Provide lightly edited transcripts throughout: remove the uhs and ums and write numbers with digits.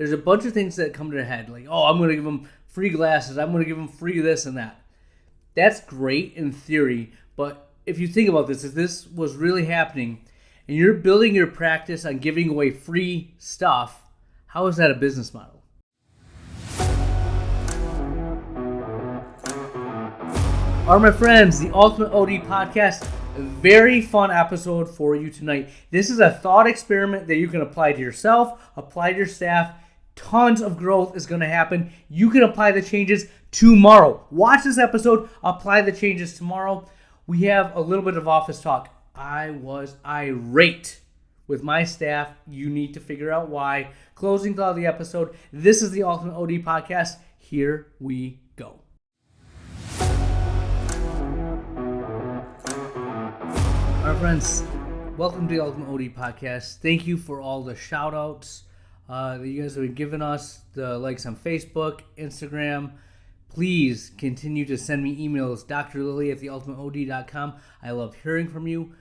there's a bunch of things that come to their head. Like, oh, I'm going to give them free glasses. I'm going to give them free this and that. That's great in theory, but if you think about this, if this was really happening and you're building your practice on giving away free stuff, how is that a business model? All right, my friends, the Ultimate OD Podcast, a very fun episode for you tonight. This is a thought experiment that you can apply to yourself, apply to your staff. Tons of growth is going to happen. You can apply the changes tomorrow. Watch this episode, apply the changes tomorrow. We have a little bit of office talk. I was irate with my staff. You need to figure out why. Closing thought of the episode. This is the Ultimate OD Podcast. Here we go. All right, friends, welcome to the Ultimate OD Podcast. Thank you for all the shout outs that you guys have been giving us, the likes on Facebook, Instagram. Please continue to send me emails, drlily@theultimateod.com. I love hearing from you.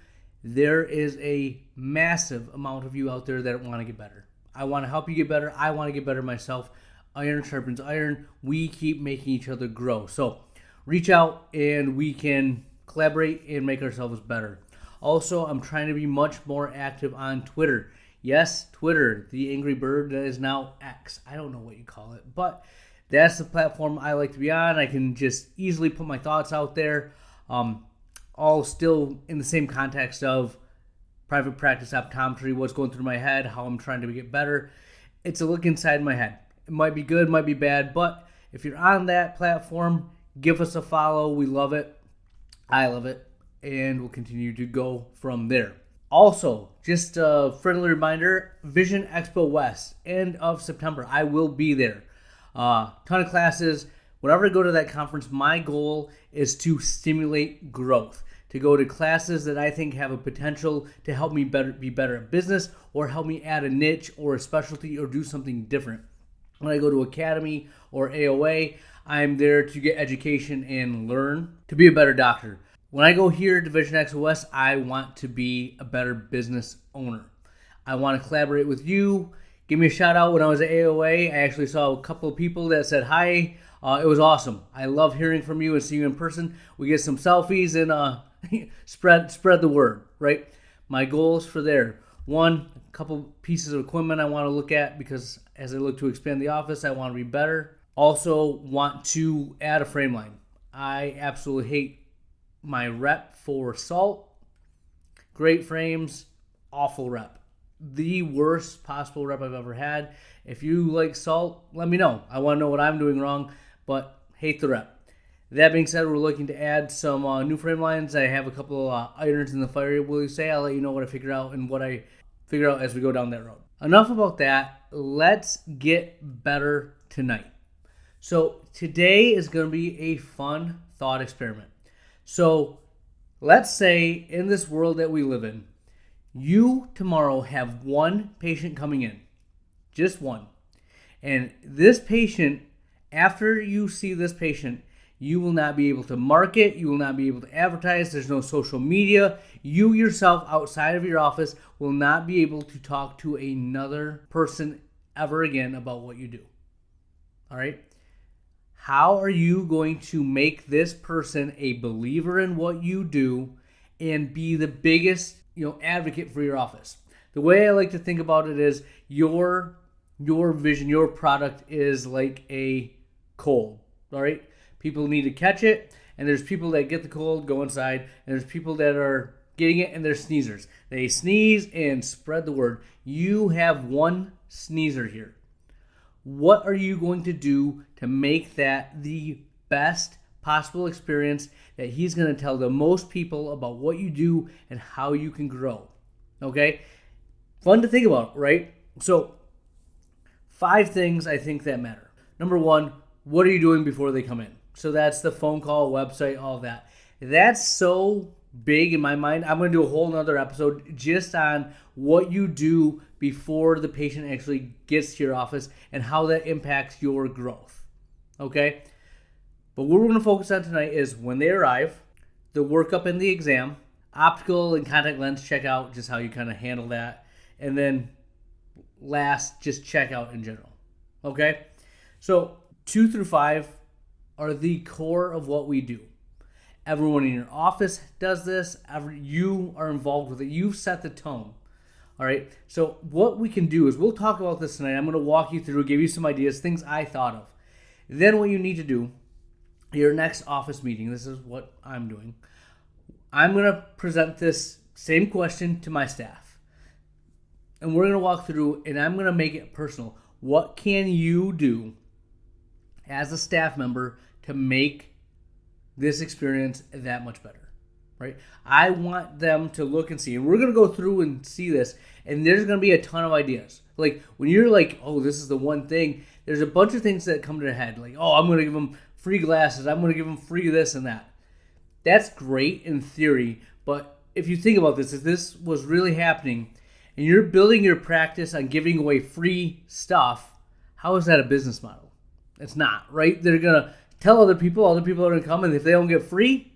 There is a massive amount of you out there that want to get better. I want to help you get better. I want to get better myself. Iron sharpens iron. We keep making each other grow. So reach out and we can collaborate and make ourselves better. Also, I'm trying to be much more active on Twitter. Yes, Twitter, the angry bird that is now X. I don't know what you call it, but that's the platform I like to be on. I can just easily put my thoughts out there, all still in the same context of private practice optometry, what's going through my head, how I'm trying to get better. It's a look inside my head. It might be good, might be bad, but if you're on that platform, give us a follow. We love it. I love it. And we'll continue to go from there. Also, just a friendly reminder, Vision Expo West, end of September. I will be there. Ton of classes. Whenever I go to that conference, my goal is to stimulate growth, to go to classes that I think have a potential to help me be better at business or help me add a niche or a specialty or do something different. When I go to Academy or AOA, I'm there to get education and learn to be a better doctor. When I go here to Vision Expo West, I want to be a better business owner. I want to collaborate with you. Give me a shout out. When I was at AOA, I actually saw a couple of people that said hi. It was awesome. I love hearing from you and seeing you in person. We get some selfies and spread the word, right? My goals for there. One, a couple pieces of equipment I want to look at because as I look to expand the office, I want to be better. Also want to add a frame line. I absolutely hate my rep for salt. Great frames, awful rep. The worst possible rep I've ever had. If you like salt, let me know. I want to know what I'm doing wrong, but hate the rep. That being said, we're looking to add some new frame lines. I have a couple of irons in the fire, will you say? I'll let you know what I figure out and what I figure out as we go down that road. Enough about that. Let's get better tonight. So today is going to be a fun thought experiment. So let's say in this world that we live in, you tomorrow have one patient coming in, just one. And this patient, after you see this patient, you will not be able to market, you will not be able to advertise, there's no social media. You yourself outside of your office will not be able to talk to another person ever again about what you do. All right? How are you going to make this person a believer in what you do and be the biggest, advocate for your office? The way I like to think about it is your vision, your product is like a cold, all right? People need to catch it, and there's people that get the cold, go inside, and there's people that are getting it, and they're sneezers. They sneeze and spread the word. You have one sneezer here. What are you going to do to make that the best possible experience that he's going to tell the most people about what you do and how you can grow? Okay? Fun to think about, right? So, 5 things I think that matter. Number 1, what are you doing before they come in? So that's the phone call, website, all that. That's so big in my mind. I'm going to do a whole nother episode just on what you do before the patient actually gets to your office and how that impacts your growth. Okay? But what we're going to focus on tonight is when they arrive, the workup and the exam, optical and contact lens checkout, just how you kind of handle that, and then last, just checkout in general. Okay? So 2 through 5 are the core of what we do. Everyone in your office does this. You are involved with it. You've set the tone. All right. So what we can do is we'll talk about this tonight. I'm going to walk you through, give you some ideas, things I thought of. Then what you need to do, your next office meeting, this is what I'm doing. I'm going to present this same question to my staff. And we're going to walk through, and I'm going to make it personal. What can you do as a staff member to make this experience that much better, right? I want them to look and see, and we're going to go through and see this, and there's going to be a ton of ideas. Like when you're like, oh, this is the one thing, there's a bunch of things that come to the head. Like, oh, I'm going to give them free glasses. I'm going to give them free this and that. That's great in theory, but if you think about this, if this was really happening and you're building your practice on giving away free stuff, how is that a business model? It's not, right? They're going to tell other people are going to come, and if they don't get free,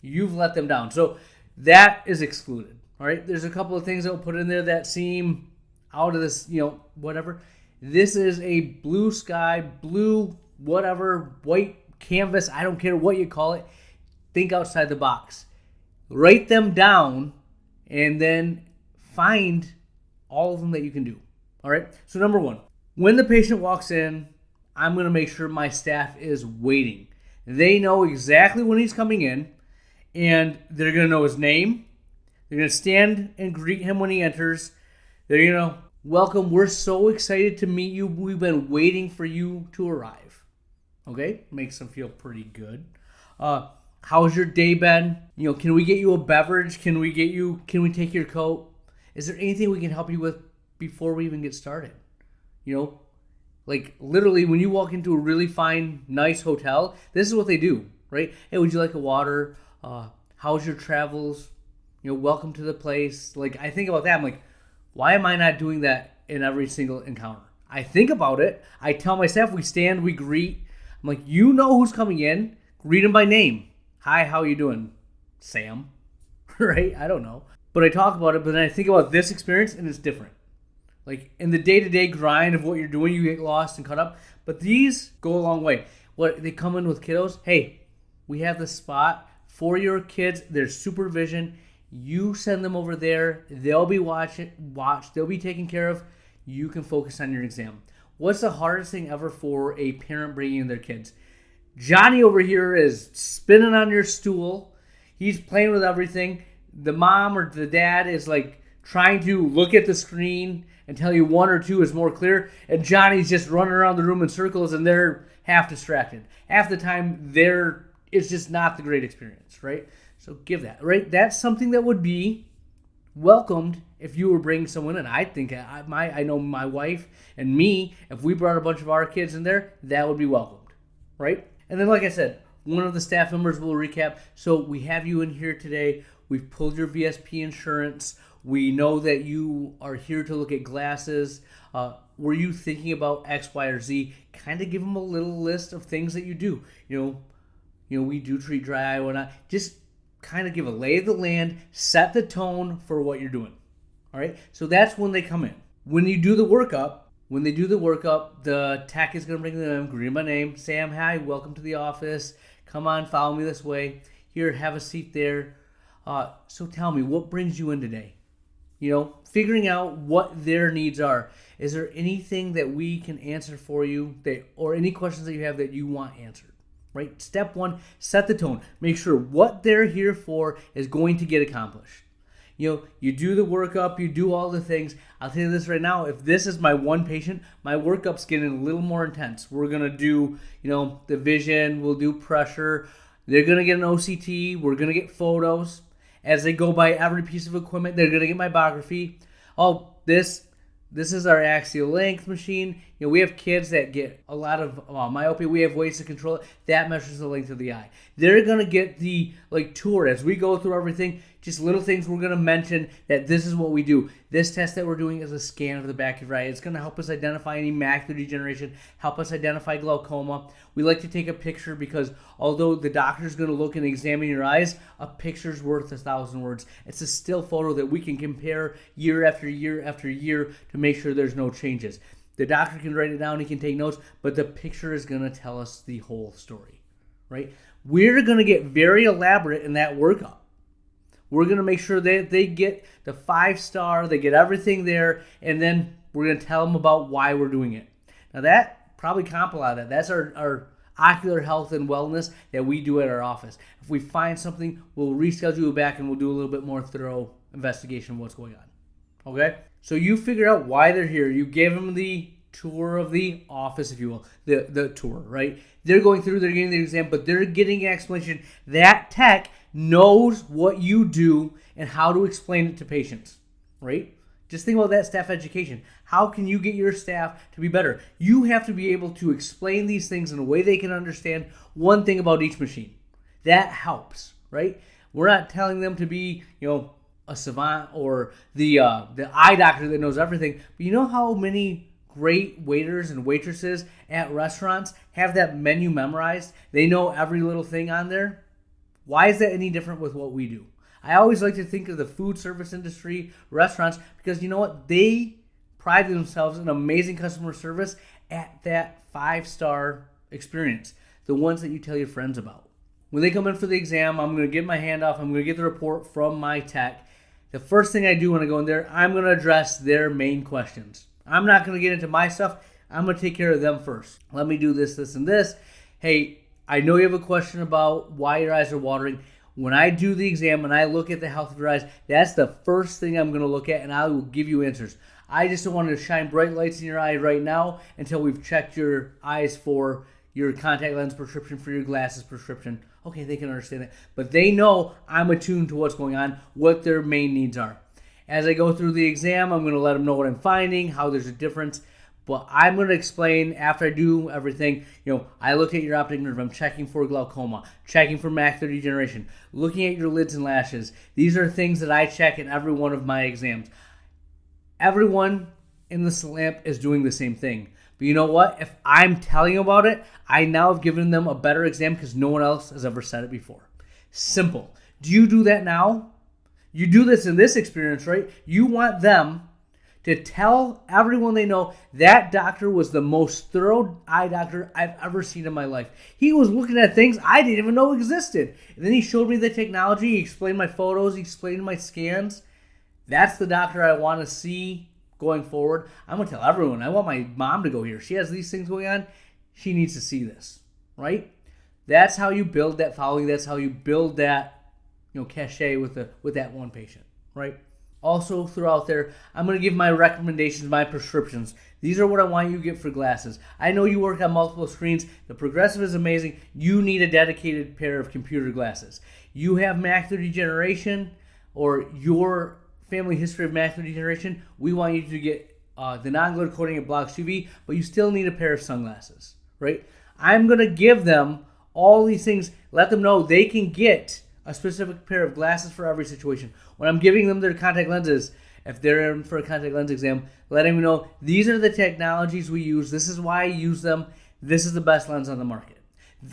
you've let them down. So that is excluded, all right? There's a couple of things that we'll put in there that seem out of this, whatever. This is a blue sky, blue, whatever, white canvas, I don't care what you call it. Think outside the box. Write them down and then find all of them that you can do. All right? So number one, when the patient walks in, I'm going to make sure my staff is waiting. They know exactly when he's coming in, and they're going to know his name. They're going to stand and greet him when he enters. They're going to welcome. We're so excited to meet you. We've been waiting for you to arrive. Okay? Makes them feel pretty good. How's your day been? Can we get you a beverage? Can we take your coat? Is there anything we can help you with before we even get started? Like literally when you walk into a really fine, nice hotel, this is what they do, right? Hey, would you like a water? How's your travels? Welcome to the place. Like I think about that. I'm like, why am I not doing that in every single encounter? I think about it. I tell my staff, we stand, we greet. I'm like, you know who's coming in. Greet him by name. Hi, how you doing? Sam. Right? I don't know. But I talk about it, but then I think about this experience, and it's different. Like, in the day-to-day grind of what you're doing, you get lost and caught up. But these go a long way. They come in with kiddos. Hey, we have this spot for your kids. There's supervision. You send them over there. They'll be watched. They'll be taken care of. You can focus on your exam. What's the hardest thing ever for a parent bringing in their kids? Johnny over here is spinning on your stool. He's playing with everything. The mom or the dad is like trying to look at the screen and tell you one or two is more clear. And Johnny's just running around the room in circles and they're half distracted. Half the time, it's just not the great experience, right? So give that, right? That's something that would be welcomed if you were bringing someone in. I think I know my wife and me, if we brought a bunch of our kids in there, that would be welcomed, right? And then, like I said, one of the staff members will recap. So we have you in here today. We've pulled your VSP insurance. We know that you are here to look at glasses. Were you thinking about X, Y, or Z? Kind of give them a little list of things that you do. We do treat dry eye, whatnot. Just kind of give a lay of the land, set the tone for what you're doing. All right? So that's when they come in. When they do the workup, the tech is going to bring them in, greet my name. Sam, hi, welcome to the office. Come on, follow me this way. Here, have a seat there. So tell me, what brings you in today? Figuring out what their needs are. Is there anything that we can answer for you or any questions that you have that you want answered? Right? Step one, set the tone. Make sure what they're here for is going to get accomplished. You do the workup, you do all the things. I'll tell you this right now, if this is my one patient, my workup's getting a little more intense. We're going to do, the vision, we'll do pressure. They're going to get an OCT, we're going to get photos. As they go by every piece of equipment, they're going to get my biography. Oh, this is our axial length machine. We have kids that get a lot of myopia. We have ways to control it. That measures the length of the eye. They're going to get the tour as we go through everything. Just little things we're going to mention that this is what we do. This test that we're doing is a scan of the back of your eye. It's going to help us identify any macular degeneration, help us identify glaucoma. We like to take a picture because although the doctor's going to look and examine your eyes, a picture's worth 1,000 words. It's a still photo that we can compare year after year after year to make sure there's no changes. The doctor can write it down, he can take notes, but the picture is going to tell us the whole story, right? We're going to get very elaborate in that workup. We're going to make sure that they get the 5-star, they get everything there, and then we're going to tell them about why we're doing it. Now that probably comp a lot of that. That's our ocular health and wellness that we do at our office. If we find something, we'll reschedule you back and we'll do a little bit more thorough investigation of what's going on. Okay? So you figure out why they're here. You gave them the tour of the office, if you will, the tour, right? They're going through, they're getting the exam, but they're getting an explanation. That tech knows what you do and how to explain it to patients, right? Just think about that staff education. How can you get your staff to be better? You have to be able to explain these things in a way they can understand one thing about each machine. That helps, right? We're not telling them to be, a savant or the eye doctor that knows everything. But you know how many great waiters and waitresses at restaurants have that menu memorized? They know every little thing on there. Why is that any different with what we do? I always like to think of the food service industry, restaurants, because you know what? They pride themselves in amazing customer service at that 5-star experience, the ones that you tell your friends about. When they come in for the exam, I'm going to get my hand off, I'm going to get the report from my tech. The first thing I do when I go in there, I'm going to address their main questions. I'm not going to get into my stuff. I'm going to take care of them first. Let me do this, this, and this. Hey, I know you have a question about why your eyes are watering. When I do the exam and I look at the health of your eyes, that's the first thing I'm going to look at, and I will give you answers. I just don't want to shine bright lights in your eye right now until we've checked your eyes for your contact lens prescription, for your glasses prescription. Okay, they can understand that. But they know I'm attuned to what's going on, what their main needs are. As I go through the exam, I'm going to let them know what I'm finding, how there's a difference. But I'm going to explain after I do everything. I look at your optic nerve. I'm checking for glaucoma, checking for macular degeneration, looking at your lids and lashes. These are things that I check in every one of my exams. Everyone in the SLAMP is doing the same thing. But you know what? If I'm telling you about it, I now have given them a better exam because no one else has ever said it before. Simple. Do you do that now? You do this in this experience, right? You want them to tell everyone they know that doctor was the most thorough eye doctor I've ever seen in my life. He was looking at things I didn't even know existed. And then he showed me the technology. He explained my photos. He explained my scans. That's the doctor I want to see going forward. I'm going to tell everyone. I want my mom to go here. She has these things going on. She needs to see this, right? That's how you build that following. That's how you build that, cachet with that one patient, right? Also, throughout there, I'm going to give my recommendations, my prescriptions. These are what I want you to get for glasses. I know you work on multiple screens. The Progressive is amazing. You need a dedicated pair of computer glasses. You have macular degeneration or your family history of macular degeneration. We want you to get the non-glare coating that blocks UV, but you still need a pair of sunglasses, right? I'm going to give them all these things, let them know they can get a specific pair of glasses for every situation. When I'm giving them their contact lenses, if they're in for a contact lens exam, letting them know these are the technologies we use. This is why I use them. This is the best lens on the market.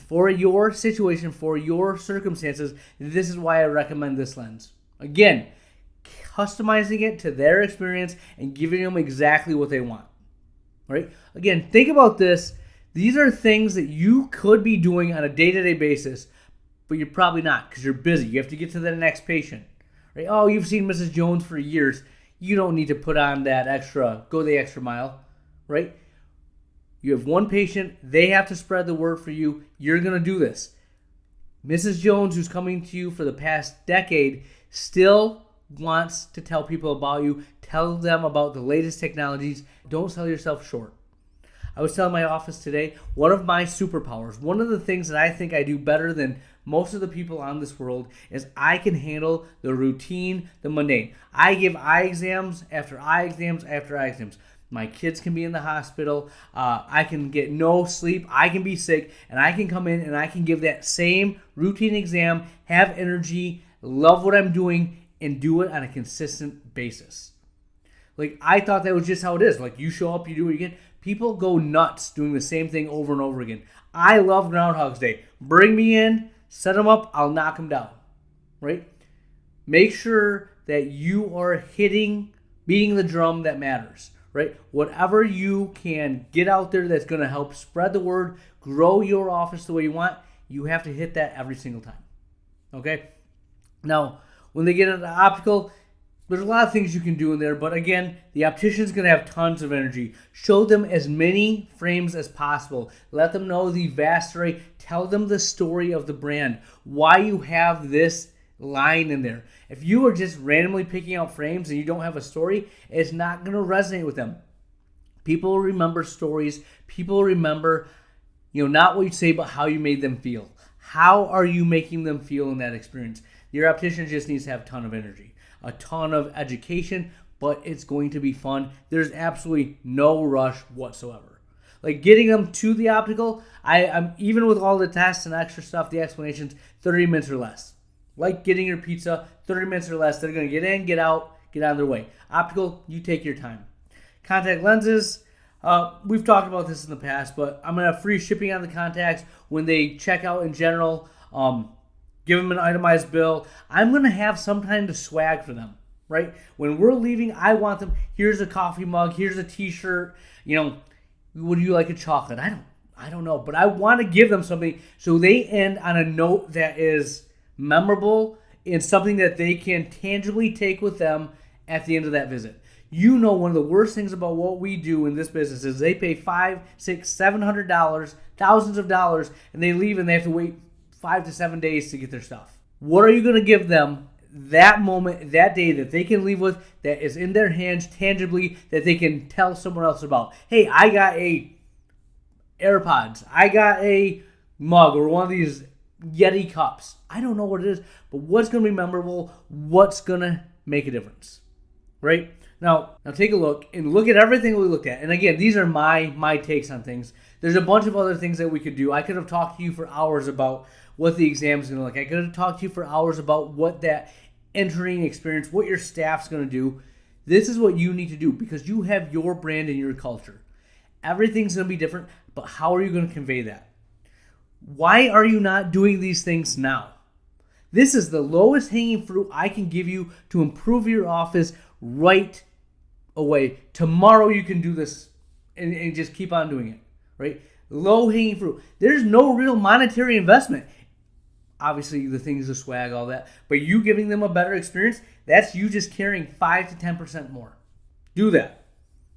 For your situation, for your circumstances, this is why I recommend this lens. Again, customizing it to their experience and giving them exactly what they want. Right? Again, think about this. These are things that you could be doing on a day-to-day basis, but you're probably not because you're busy. You have to get to the next patient. Right? Oh, you've seen Mrs. Jones for years. You don't need to put on go the extra mile. Right? You have one patient. They have to spread the word for you. You're going to do this. Mrs. Jones, who's coming to you for the past decade, still wants to tell people about you. Tell them about the latest technologies. Don't sell yourself short. I was telling my office today, one of my superpowers, one of the things that I think I do better than most of the people on this world is I can handle the routine, the mundane. I give eye exams after eye exams after eye exams. My kids can be in the hospital. I can get no sleep. I can be sick. And I can come in and I can give that same routine exam, have energy, love what I'm doing, and do it on a consistent basis. Like, I thought that was just how it is. Like, you show up, you do what you can. People go nuts doing the same thing over and over again. I love Groundhog's Day. Bring me in, set them up, I'll knock them down. Right? Make sure that you are beating the drum that matters. right? Whatever you can get out there that's going to help spread the word, grow your office the way you want, you have to hit that every single time. Okay? Now, when they get into optical, there's a lot of things you can do in there, but again, the optician's going to have tons of energy. Show them as many frames as possible. Let them know the vast array. Tell them the story of the brand, why you have this line in there. If you are just randomly picking out frames and you don't have a story, it's not going to resonate with them. People remember stories. People remember, not what you say, but how you made them feel. How are you making them feel in that experience? Your optician just needs to have a ton of energy, a ton of education, but it's going to be fun. There's absolutely no rush whatsoever. Like getting them to the optical, I'm even with all the tests and extra stuff, the explanations, 30 minutes or less. Like getting your pizza, 30 minutes or less. They're going to get in, get out, get on their way. Optical, you take your time. Contact lenses, we've talked about this in the past, but I'm going to have free shipping on the contacts when they check out in general. Give them an itemized bill. I'm going to have some kind of swag for them, right? When we're leaving, I want them, here's a coffee mug, here's a t-shirt, would you like a chocolate? I don't know, but I want to give them something so they end on a note that is memorable and something that they can tangibly take with them at the end of that visit. One of the worst things about what we do in this business is they pay $500, $600, $700, thousands of dollars, and they leave and they have to wait 5 to 7 days to get their stuff. What are you going to give them that moment, that day that they can leave with, that is in their hands tangibly, that they can tell someone else about? Hey, I got a AirPods. I got a mug or one of these Yeti cups. I don't know what it is, but what's going to be memorable? What's going to make a difference? Right? Now take a look and look at everything we looked at. And again, these are my takes on things. There's a bunch of other things that we could do. I could have talked to you for hours about what the exam is going to look like. I could have talked to you for hours about what that entering experience, what your staff's going to do. This is what you need to do because you have your brand and your culture. Everything's going to be different, but how are you going to convey that? Why are you not doing these things now? This is the lowest hanging fruit I can give you to improve your office right away. Tomorrow you can do this and just keep on doing it, right? Low hanging fruit. There's no real monetary investment. Obviously, the things, the swag, all that. But you giving them a better experience, that's you just carrying 5 to 10% more. Do that,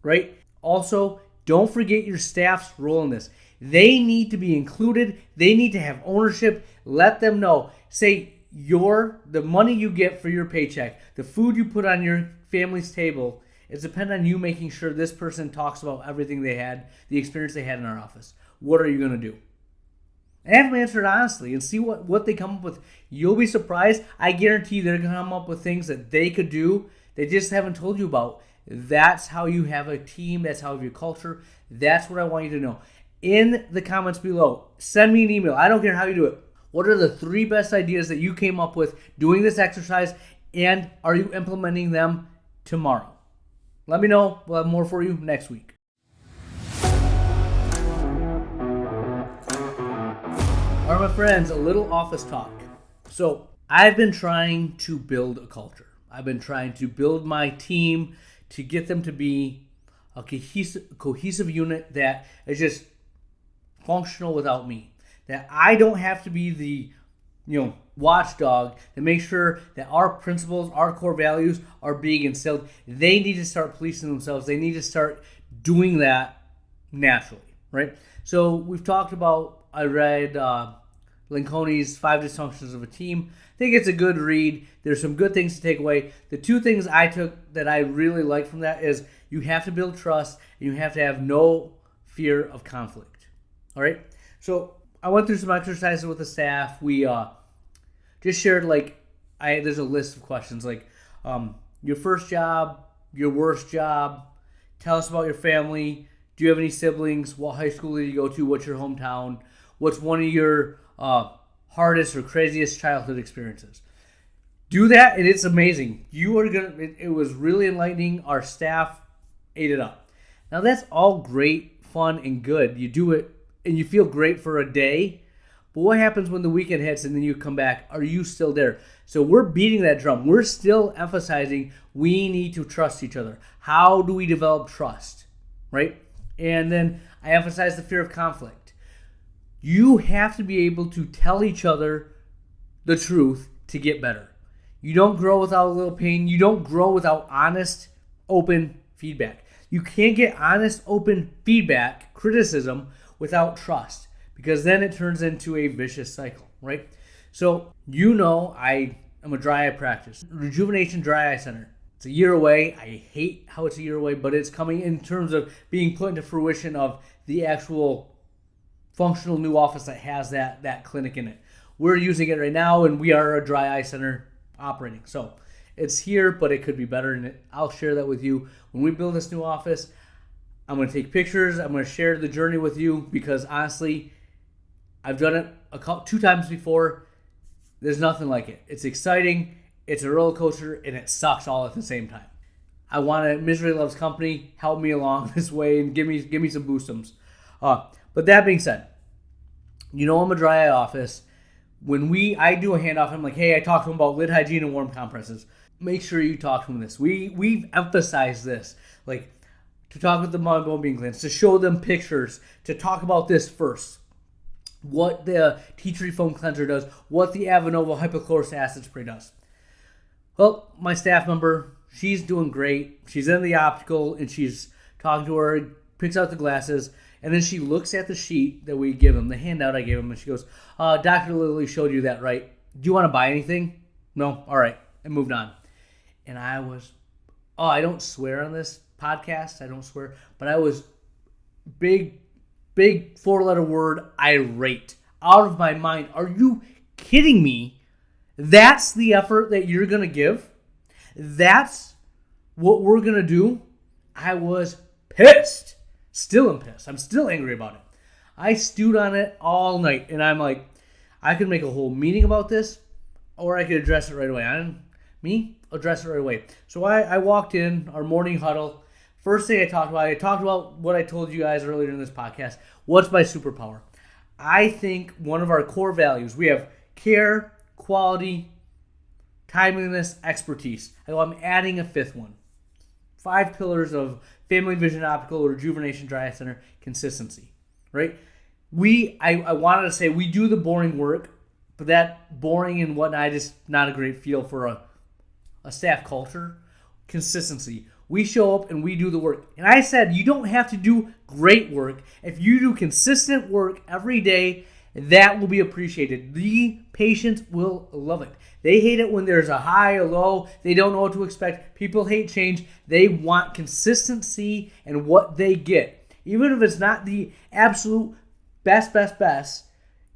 right? Also, don't forget your staff's role in this. They need to be included. They need to have ownership. Let them know. Say, the money you get for your paycheck, the food you put on your family's table, is dependent on you making sure this person talks about everything they had, the experience they had in our office. What are you going to do? And have them answer it honestly and see what they come up with. You'll be surprised. I guarantee they're going to come up with things that they could do they just haven't told you about. That's how you have a team. That's how you have your culture. That's what I want you to know. In the comments below, send me an email. I don't care how you do it. What are the 3 best ideas that you came up with doing this exercise, and are you implementing them tomorrow? Let me know. We'll have more for you next week. All right, my friends, a little office talk. So I've been trying to build a culture. I've been trying to build my team to get them to be a cohesive unit that is just functional without me. That I don't have to be the watchdog to make sure that our principles, our core values are being instilled. They need to start policing themselves. They need to start doing that naturally, right? So we've talked about, I read Lincolni's 5 Dysfunctions of a Team. I think it's a good read. There's some good things to take away. The 2 things I took that I really like from that is you have to build trust and you have to have no fear of conflict. All right? So I went through some exercises with the staff. We just shared, there's a list of questions like your first job, your worst job, tell us about your family, do you have any siblings, what high school did you go to, what's your hometown, what's one of your hardest or craziest childhood experiences. Do that, and it's amazing. It was really enlightening. Our staff ate it up. Now, that's all great, fun, and good. You do it, and you feel great for a day, But what happens when the weekend hits and then you come back? Are you still there? So we're beating that drum. We're still emphasizing we need to trust each other. How do we develop trust, right? And then I emphasize the fear of conflict. You have to be able to tell each other the truth to get better. You don't grow without a little pain. You don't grow without honest, open feedback. You can't get honest, open feedback, criticism, without trust, because then it turns into a vicious cycle, right? So, I am a dry eye practice. Rejuvenation Dry Eye Center. It's a year away. I hate how it's a year away, but it's coming in terms of being put into fruition of the actual functional new office that has that clinic in it. We're using it right now, and we are a dry eye center operating. So it's here, but it could be better, and I'll share that with you. When we build this new office, I'm going to take pictures. I'm going to share the journey with you because, honestly, I've done it 2 times before. There's nothing like it. It's exciting, it's a roller coaster, and it sucks all at the same time. I want a Misery Loves Company. Help me along this way and give me some boostums. But that being said, I'm a dry eye office. When I do a handoff, I'm like, hey, I talked to him about lid hygiene and warm compresses. Make sure you talk to him this. We've emphasized this, like to talk with the myobiome glands, to show them pictures, to talk about this first. What the tea tree foam cleanser does, what the Avenova hypochlorous acid spray does. Well, my staff member, she's doing great. She's in the Optical and she's talking to her, picks out the glasses, and then she looks at the sheet that we give them, the handout I gave them, and she goes, Dr. Lilly showed you that, right? Do you want to buy anything? No? All right. And moved on. And I don't swear on this podcast. I don't swear. But I was big 4-letter word, irate. Out of my mind. Are you kidding me? That's the effort that you're going to give? That's what we're going to do? I was pissed. Still am pissed. I'm still angry about it. I stewed on it all night. And I'm like, I could make a whole meeting about this, or I could address it right away. Address it right away. So I walked in, our morning huddle. First thing I talked about what I told you guys earlier in this podcast. What's my superpower? I think one of our core values, we have care, quality, timeliness, expertise. I'm adding a 5th one. 5 pillars of Family Vision Optical Rejuvenation Dry Eye Center: consistency, right? I wanted to say we do the boring work, but that boring and whatnot is not a great feel for a staff culture. Consistency. We show up and we do the work. And I said you don't have to do great work. If you do consistent work every day, that will be appreciated. The patients will love it. They hate it when there's a high or low. They don't know what to expect. People hate change. They want consistency and what they get. Even if it's not the absolute best.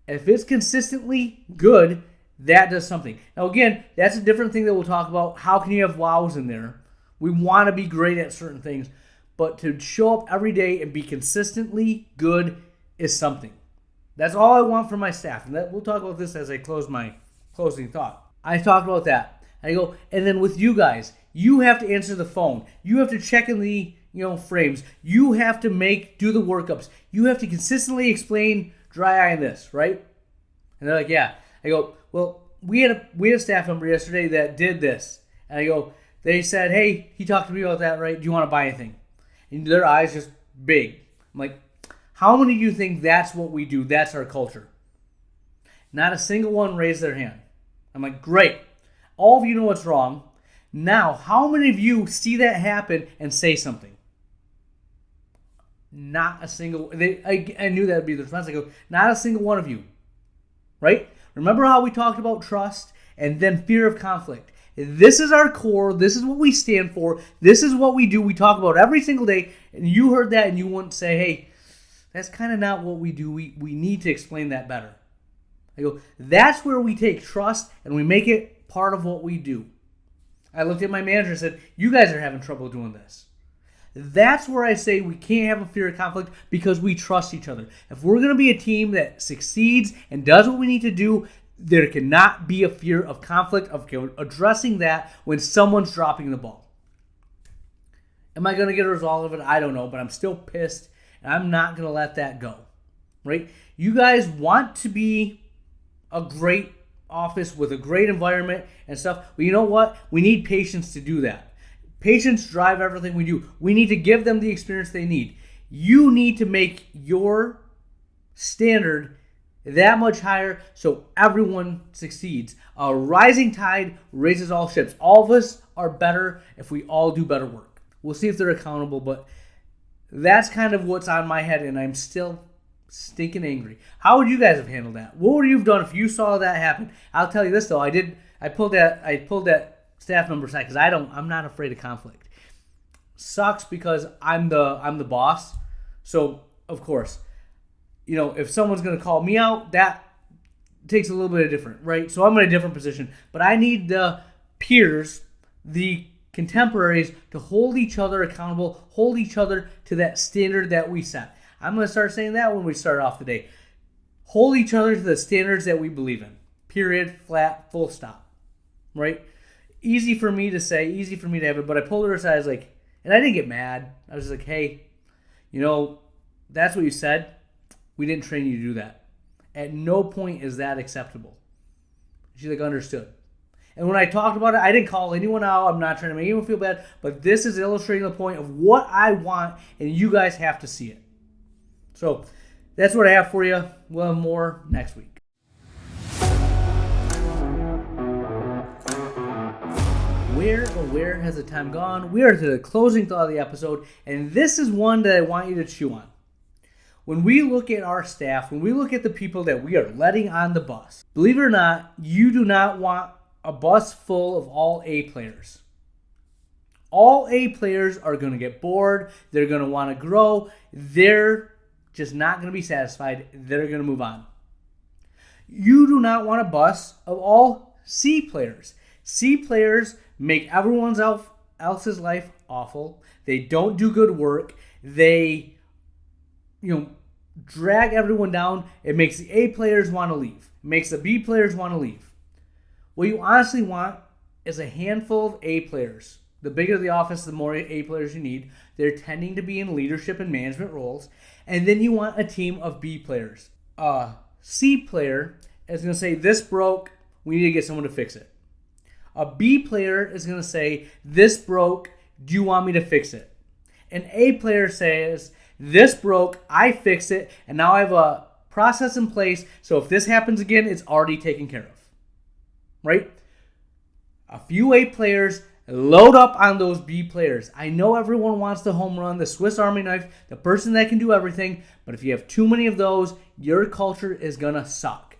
If it's consistently good, that does something. Now again, that's a different thing that we'll talk about. How can you have wows in there? We want to be great at certain things, but to show up every day and be consistently good is something. That's all I want from my staff. And we'll talk about this as I close my closing thought. I talked about that. And then with you guys, you have to answer the phone. You have to check in the frames. You have to do the workups. You have to consistently explain dry eye in this, right? And they're like, yeah. I go, well, we had a staff member yesterday that did this. And I go, they said, hey, he talked to me about that, right? Do you want to buy anything? And their eyes just big. I'm like, how many of you think that's what we do? That's our culture. Not a single one raised their hand. I'm like, great. All of you know what's wrong. Now, how many of you see that happen and say something? Not a single. I knew that would be the response. I go, not a single one of you. Right? Remember how we talked about trust and then fear of conflict? This is our core. This is what we stand for. This is what we do. We talk about every single day. And you heard that and you wouldn't say, hey, that's kind of not what we do. We need to explain that better. I go, that's where we take trust and we make it part of what we do. I looked at my manager and said, you guys are having trouble doing this. That's where I say we can't have a fear of conflict because we trust each other. If we're going to be a team that succeeds and does what we need to do, there cannot be a fear of conflict, of addressing that when someone's dropping the ball. Am I going to get a result of it? I don't know, but I'm still pissed, and I'm not going to let that go. Right? You guys want to be a great office with a great environment and stuff. But you know what? We need patients to do that. Patients drive everything we do. We need to give them the experience they need. You need to make your standard that much higher so everyone succeeds. A rising tide raises all ships. All of us are better if we all do better work. We'll see if they're accountable, but that's kind of what's on my head, and I'm still stinking angry. How would you guys have handled that? What would you have done if you saw that happen? I'll tell you this though, I pulled that staff member aside because I'm not afraid of conflict. Sucks because I'm the boss. So of course, if someone's going to call me out, that takes a little bit of different, right? So I'm in a different position. But I need the peers, the contemporaries, to hold each other accountable, hold each other to that standard that we set. I'm going to start saying that when we start off the day. Hold each other to the standards that we believe in. Period, flat, full stop. Right? Easy for me to say, easy for me to have it, but I pulled her aside, I was like, and I didn't get mad. I was like, hey, that's what you said. We didn't train you to do that. At no point is that acceptable. She understood. And when I talked about it, I didn't call anyone out. I'm not trying to make anyone feel bad. But this is illustrating the point of what I want, and you guys have to see it. So that's what I have for you. We'll have more next week. Where has the time gone? We are to the closing thought of the episode, and this is one that I want you to chew on. When we look at our staff, when we look at the people that we are letting on the bus, believe it or not, you do not want a bus full of all A players. All A players are going to get bored. They're going to want to grow. They're just not going to be satisfied. They're going to move on. You do not want a bus of all C players. C players make everyone else's life awful. They don't do good work. They drag everyone down. It makes the A players want to leave. It makes the B players want to leave. What you honestly want is a handful of A players. The bigger the office, the more A players you need. They're tending to be in leadership and management roles. And then you want a team of B players. A C player is going to say, this broke, we need to get someone to fix it. A B player is going to say, this broke, do you want me to fix it? An A player says, this broke, I fix it, and now I have a process in place, so if this happens again, it's already taken care of. Right? A few A players load up on those B players. I know everyone wants the home run, the Swiss Army knife, the person that can do everything, but if you have too many of those, your culture is going to suck.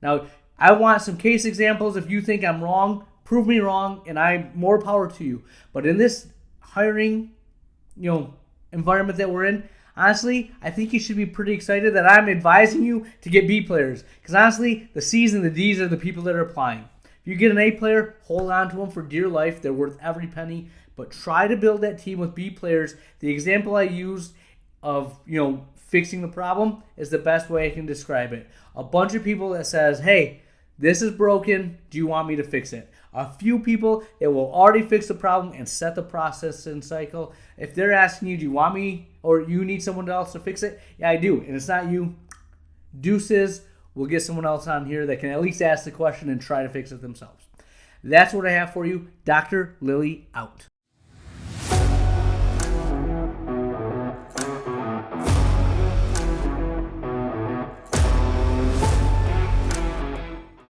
Now, I want some case examples. If you think I'm wrong, prove me wrong, and I'm more power to you. But in this hiring, environment that we're in, honestly, I think you should be pretty excited that I'm advising you to get B players. Because honestly, the C's and the D's are the people that are applying. If you get an A player, hold on to them for dear life. They're worth every penny. But try to build that team with B players. The example I used of, fixing the problem is the best way I can describe it. A bunch of people that says, hey, this is broken. Do you want me to fix it? A few people that will already fix the problem and set the process and cycle. If they're asking you, do you want me or you need someone else to fix it? Yeah, I do. And it's not you. Deuces. We'll get someone else on here that can at least ask the question and try to fix it themselves. That's what I have for you. Dr. Lily out.